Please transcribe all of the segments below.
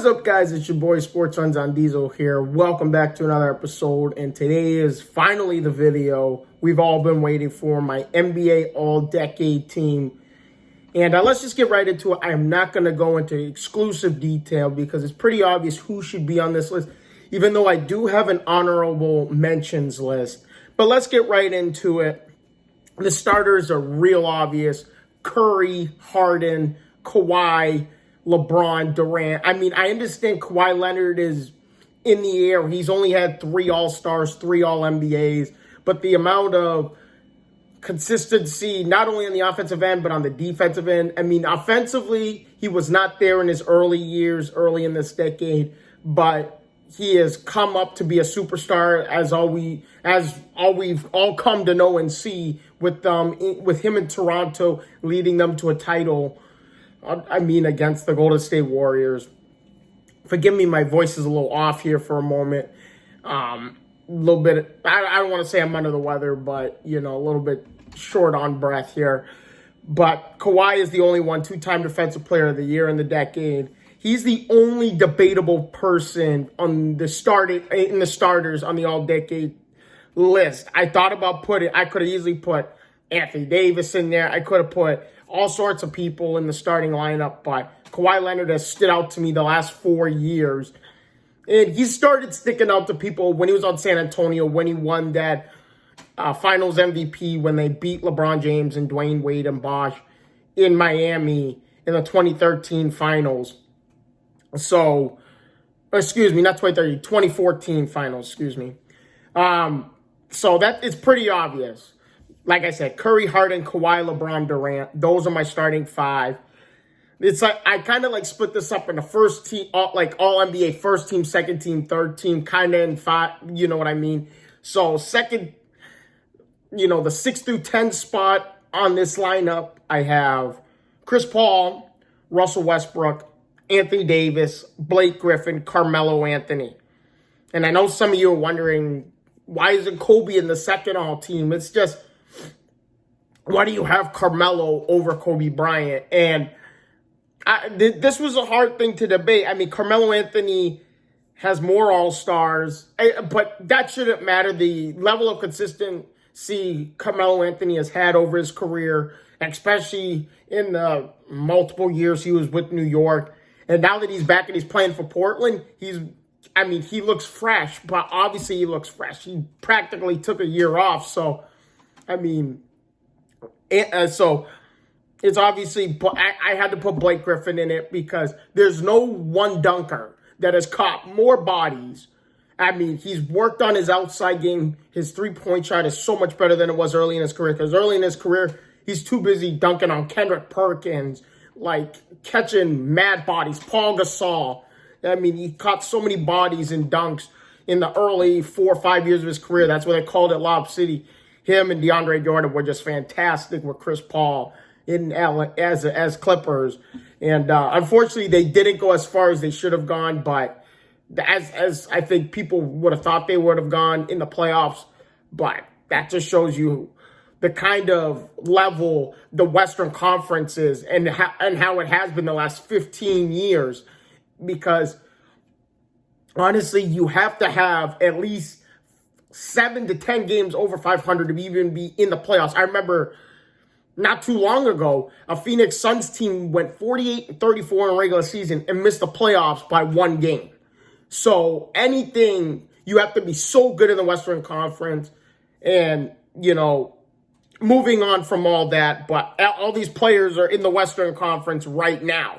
up, guys? It's your boy Sports Runs on Diesel here. Welcome back to another episode, and today is finally the video we've all been waiting for, my NBA All-Decade team. And let's just get right into it. I'm not going to go into exclusive detail because it's pretty obvious who should be on this list, even though I do have an honorable mentions list. But let's get right into it. The starters are real obvious. Curry, Harden, Kawhi, LeBron, Durant. I mean, I understand Kawhi Leonard is in the air. He's only had 3 All-Stars, 3 All-NBAs. But the amount of consistency, not only on the offensive end, but on the defensive end. I mean, offensively, he was not there in his early years, early in this decade. But he has come up to be a superstar, as we've all come to know and see with him in Toronto, leading them to a title. I mean, against the Golden State Warriors. Forgive me, my voice is a little off here for a moment. A little bit, I don't want to say I'm under the weather, but, a little bit short on breath here. But Kawhi is the only one, 2-time Defensive Player of the Year in the decade. He's the only debatable person on the starters on the All-Decade list. I thought about I could have easily put Anthony Davis in there. I could have put all sorts of people in the starting lineup, but Kawhi Leonard has stood out to me the last 4 years. And he started sticking out to people when he was on San Antonio, when he won that Finals MVP, when they beat LeBron James and Dwayne Wade and Bosh in Miami in the 2013 Finals. So, excuse me, not 2013, 2014 Finals, excuse me. So that it's pretty obvious. Like I said, Curry, Harden, Kawhi, LeBron, Durant. Those are my starting 5. It's like I kind of like split this up in the first team, all NBA first team, second team, third team, kind of in 5. You know what I mean? So second, the 6 through 10 spot on this lineup, I have Chris Paul, Russell Westbrook, Anthony Davis, Blake Griffin, Carmelo Anthony. And I know some of you are wondering, why isn't Kobe in the second all team? It's just, why do you have Carmelo over Kobe Bryant? And this was a hard thing to debate. I mean, Carmelo Anthony has more All-Stars, but that shouldn't matter. The level of consistency Carmelo Anthony has had over his career, especially in the multiple years he was with New York. And now that he's back and he's playing for Portland, he looks fresh, but obviously he looks fresh. He practically took a year off, so, so it's obviously, but I had to put Blake Griffin in it because there's no one dunker that has caught more bodies. I mean, he's worked on his outside game. His three-point shot is so much better than it was early in his career, because early in his career, he's too busy dunking on Kendrick Perkins, catching mad bodies, Paul Gasol. I mean, he caught so many bodies and dunks in the early 4 or 5 years of his career. That's why they called it Lob City. Him and DeAndre Jordan were just fantastic with Chris Paul as Clippers. And unfortunately, they didn't go as far as they should have gone, but as I think people would have thought they would have gone in the playoffs. But that just shows you the kind of level the Western Conference is and how it has been the last 15 years. Because, honestly, you have to have at least 7 to 10 games over 500 to even be in the playoffs. I remember not too long ago, a Phoenix Suns team went 48-34 in regular season and missed the playoffs by 1 game. So anything, you have to be so good in the Western Conference. And, moving on from all that, but all these players are in the Western Conference right now,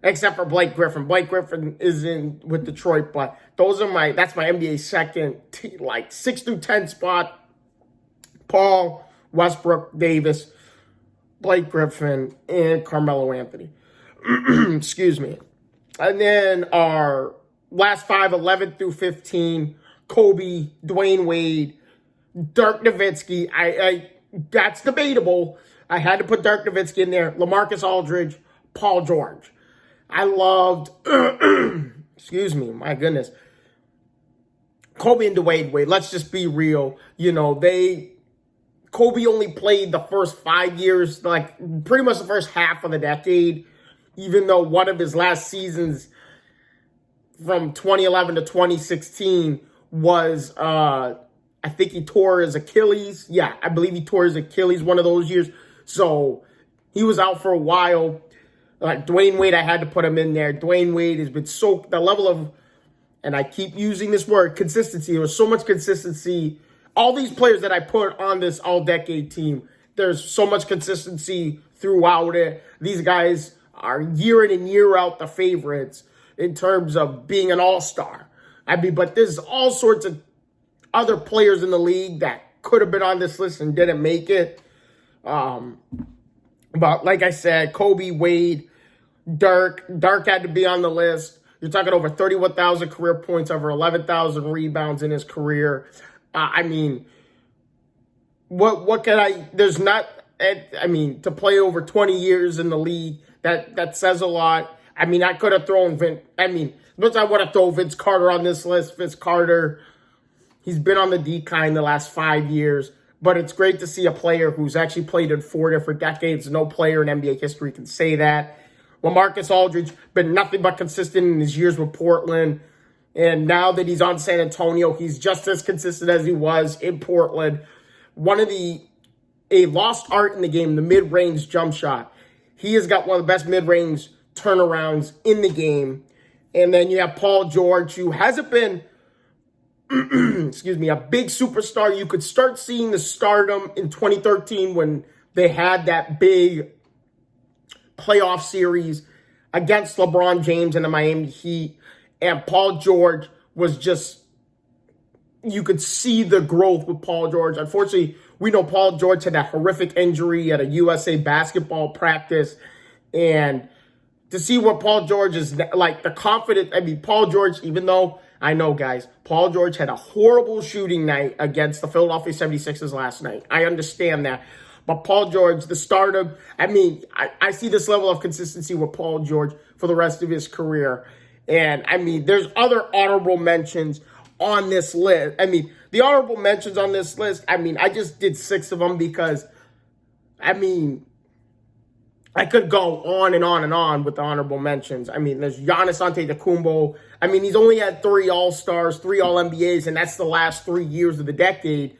except for Blake Griffin. Blake Griffin is in with Detroit, but that's my NBA second, 6 through 10 spot. Paul, Westbrook, Davis, Blake Griffin, and Carmelo Anthony. Excuse me. And then our last 5, 11 through 15, Kobe, Dwayne Wade, Dirk Nowitzki. That's debatable. I had to put Dirk Nowitzki in there. LaMarcus Aldridge, Paul George. I loved, excuse me, my goodness, Kobe and Dwayne Wade. Let's just be real. Kobe only played the first 5 years, pretty much the first half of the decade, even though one of his last seasons from 2011 to 2016 was, I think he tore his Achilles. Yeah, I believe he tore his Achilles one of those years. So he was out for a while. Dwayne Wade, I had to put him in there. Dwayne Wade has been the level of, and I keep using this word, consistency. There was so much consistency. All these players that I put on this all-decade team, there's so much consistency throughout it. These guys are year in and year out the favorites in terms of being an all-star. But there's all sorts of other players in the league that could have been on this list and didn't make it. But like I said, Kobe, Wade, Dirk had to be on the list. You're talking over 31,000 career points, over 11,000 rebounds in his career. What can there's not, to play over 20 years in the league, that says a lot. I could have thrown but I would have thrown Vince Carter on this list. Vince Carter, he's been on the decline the last 5 years, but it's great to see a player who's actually played in 4 different decades. No player in NBA history can say that. LaMarcus Aldridge, been nothing but consistent in his years with Portland. And now that he's on San Antonio, he's just as consistent as he was in Portland. A lost art in the game, the mid-range jump shot. He has got one of the best mid-range turnarounds in the game. And then you have Paul George, who hasn't been, a big superstar. You could start seeing the stardom in 2013 when they had that big playoff series against LeBron James and the Miami Heat. And Paul George was just, you could see the growth with Paul George. Unfortunately, we know Paul George had that horrific injury at a USA basketball practice. And to see what Paul George is like, the confidence, Paul George, even though I know, guys, Paul George had a horrible shooting night against the Philadelphia 76ers last night. I understand that. But Paul George, the stardom, I see this level of consistency with Paul George for the rest of his career. And, there's other honorable mentions on this list. The honorable mentions on this list, I just did 6 of them because, I could go on and on and on with the honorable mentions. There's Giannis Antetokounmpo. He's only had 3 All-Stars, 3 All-NBAs, and that's the last 3 years of the decade.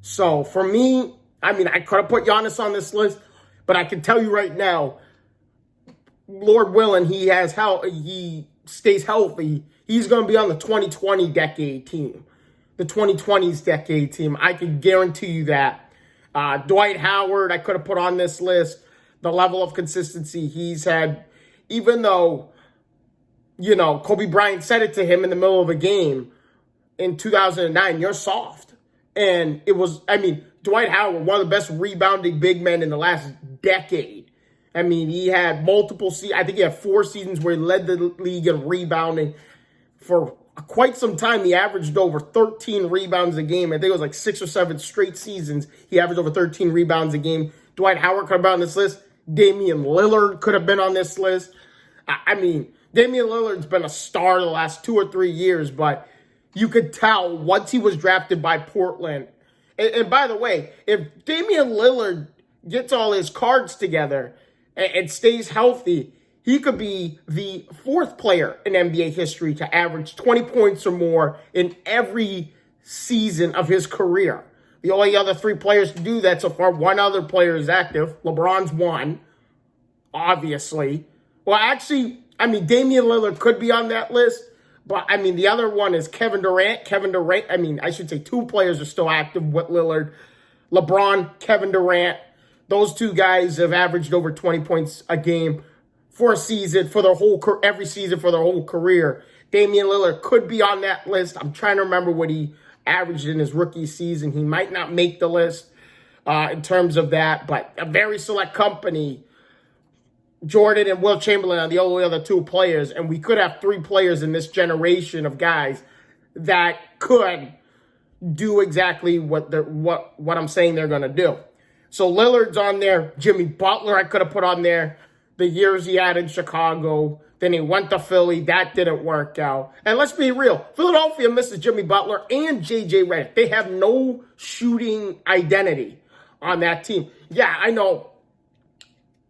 So, for me, I could have put Giannis on this list, but I can tell you right now, Lord willing, he stays healthy, he's going to be on the 2020 decade team, the 2020s decade team. I can guarantee you that. Dwight Howard, I could have put on this list. The level of consistency he's had, even though, Kobe Bryant said it to him in the middle of a game in 2009, you're soft. And it was, Dwight Howard, one of the best rebounding big men in the last decade. He had multiple I think he had 4 seasons where he led the league in rebounding. For quite some time, he averaged over 13 rebounds a game. I think it was like 6 or 7 straight seasons. He averaged over 13 rebounds a game. Dwight Howard could have been on this list. Damian Lillard could have been on this list. Damian Lillard's been a star the last 2 or 3 years, but you could tell once he was drafted by Portland. And by the way, if Damian Lillard gets all his cards together and stays healthy, he could be the 4th player in NBA history to average 20 points or more in every season of his career. The only other 3 players to do that so far, 1 other player is active. LeBron's 1, obviously. Well, actually, Damian Lillard could be on that list. But, the other one is Kevin Durant. I should say 2 players are still active with Lillard. LeBron, Kevin Durant. Those 2 guys have averaged over 20 points a game for a season, every season for their whole career. Damian Lillard could be on that list. I'm trying to remember what he averaged in his rookie season. He might not make the list in terms of that, but a very select company. Jordan and Will Chamberlain are the only other 2 players, and we could have 3 players in this generation of guys that could do exactly what I'm saying they're going to do. So Lillard's on there. Jimmy Butler I could have put on there. The years he had in Chicago. Then he went to Philly. That didn't work out. And let's be real. Philadelphia misses Jimmy Butler and J.J. Redick. They have no shooting identity on that team. Yeah, I know.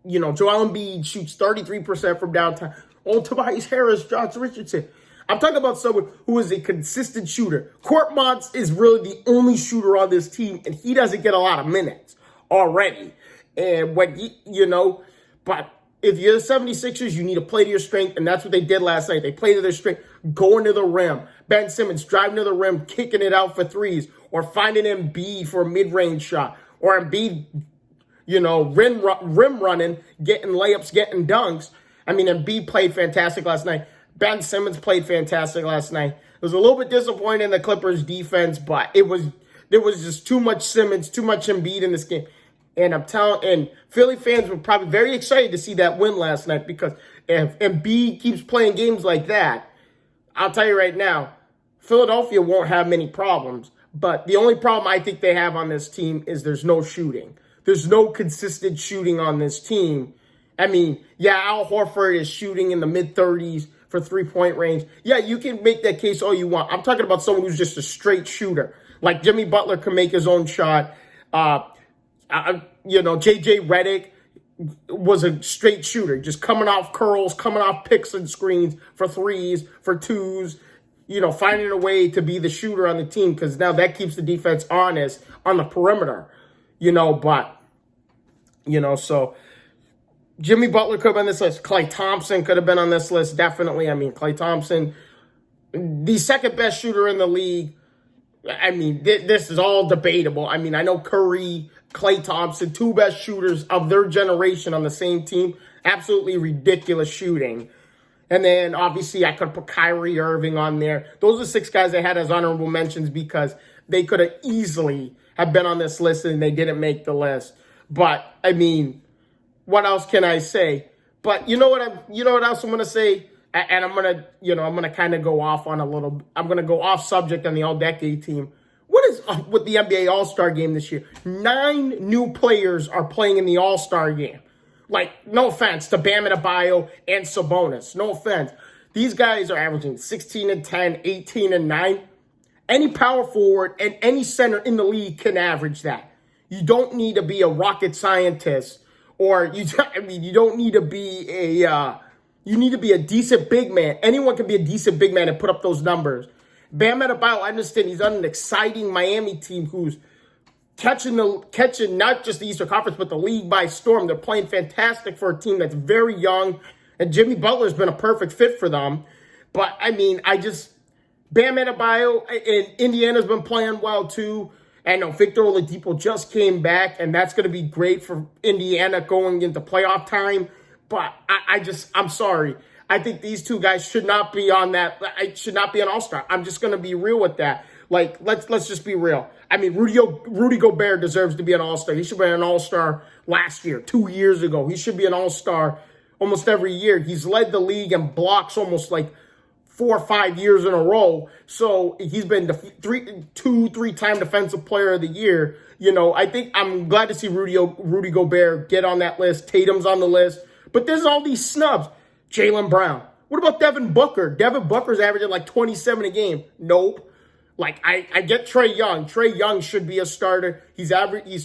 Joel Embiid shoots 33% from downtown. Oh, Tobias Harris, Josh Richardson. I'm talking about someone who is a consistent shooter. Court Montz is really the only shooter on this team, and he doesn't get a lot of minutes already. And but if you're the 76ers, you need to play to your strength, and that's what they did last night. They played to their strength, going to the rim. Ben Simmons driving to the rim, kicking it out for threes, or finding Embiid for a mid-range shot, or Embiid, rim running, getting layups, getting dunks. I mean, Embiid played fantastic last night. Ben Simmons played fantastic last night. It was a little bit disappointing in the Clippers' defense, but there was just too much Simmons, too much Embiid in this game. And Philly fans were probably very excited to see that win last night, because if Embiid keeps playing games like that, I'll tell you right now, Philadelphia won't have many problems. But the only problem I think they have on this team is there's no shooting. There's no consistent shooting on this team. I mean, yeah, Al Horford is shooting in the mid-30s for three-point range. Yeah, you can make that case all you want. I'm talking about someone who's just a straight shooter. Like Jimmy Butler can make his own shot. J.J. Redick was a straight shooter, just coming off curls, coming off picks and screens for threes, for twos, finding a way to be the shooter on the team, because now that keeps the defense honest on the perimeter, so Jimmy Butler could have been on this list. Klay Thompson could have been on this list, definitely. I mean, Klay Thompson, the second best shooter in the league. I mean, this is all debatable. I mean, I know Curry, Klay Thompson, two best shooters of their generation on the same team. Absolutely ridiculous shooting. And then, obviously, I could put Kyrie Irving on there. Those are 6 guys I had as honorable mentions, because they could have easily have been on this list and they didn't make the list. But, I mean, what else can I say? But you know what else I'm going to say? And I'm going to kind of go off on I'm going to go off subject on the all-decade team. What is up with the NBA All-Star game this year? 9 new players are playing in the All-Star game. Like, no offense to Bam Adebayo and Sabonis. No offense. These guys are averaging 16 and 10, 18 and 9. Any power forward and any center in the league can average that. You don't need to be a rocket scientist, or you don't need to be you need to be a decent big man. Anyone can be a decent big man and put up those numbers. Bam Adebayo, I understand he's on an exciting Miami team who's catching not just the Eastern Conference, but the league by storm. They're playing fantastic for a team that's very young, and Jimmy Butler's been a perfect fit for them. But, I mean, Bam Adebayo and Indiana's been playing well, too. And Victor Oladipo just came back, and that's going to be great for Indiana going into playoff time. But I'm sorry. I think these 2 guys should not be on that. I should not be an All-Star. I'm just going to be real with that. Like, let's just be real. I mean, Rudy Gobert deserves to be an All-Star. He should be an All-Star last year, 2 years ago. He should be an All-Star almost every year. He's led the league in blocks almost like 4 or 5 years in a row. So he's been 3-time Defensive Player of the Year. I think I'm glad to see Rudy Gobert get on that list. Tatum's on the list. But there's all these snubs. Jaylen Brown. What about Devin Booker? Devin Booker's averaging like 27 a game. Nope. Like, I get Trae Young. Trae Young should be a starter. He's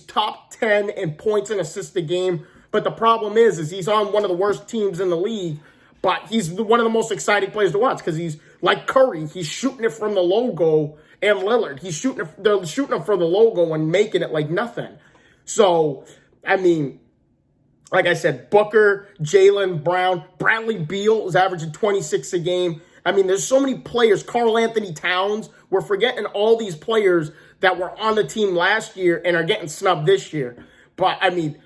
top 10 in points and assists a game. But the problem is he's on one of the worst teams in the league. But he's one of the most exciting players to watch, because he's like Curry. He's shooting it from the logo, and Lillard. They're shooting him from the logo and making it like nothing. So, I mean, like I said, Booker, Jaylen Brown, Bradley Beal is averaging 26 a game. I mean, there's so many players. Karl Anthony Towns. We're forgetting all these players that were on the team last year and are getting snubbed this year. But, I mean,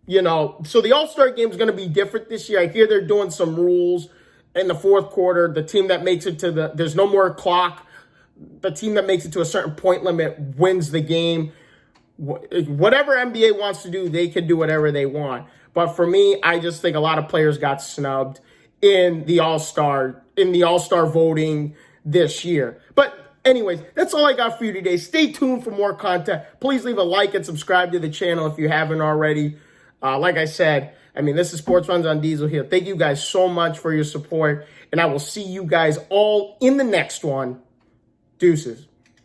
so the All-Star game is going to be different this year. I hear they're doing some rules in the fourth quarter. The team that makes it there's no more clock. The team that makes it to a certain point limit wins the game. Whatever NBA wants to do, they can do whatever they want. But for me, I just think a lot of players got snubbed in the All-Star voting this year. But anyways, that's all I got for you today. Stay tuned for more content. Please leave a like and subscribe to the channel if you haven't already. Like I said, I mean, this is Sports Runs on Diesel here. Thank you guys so much for your support, and I will see you guys all in the next one. Deuces.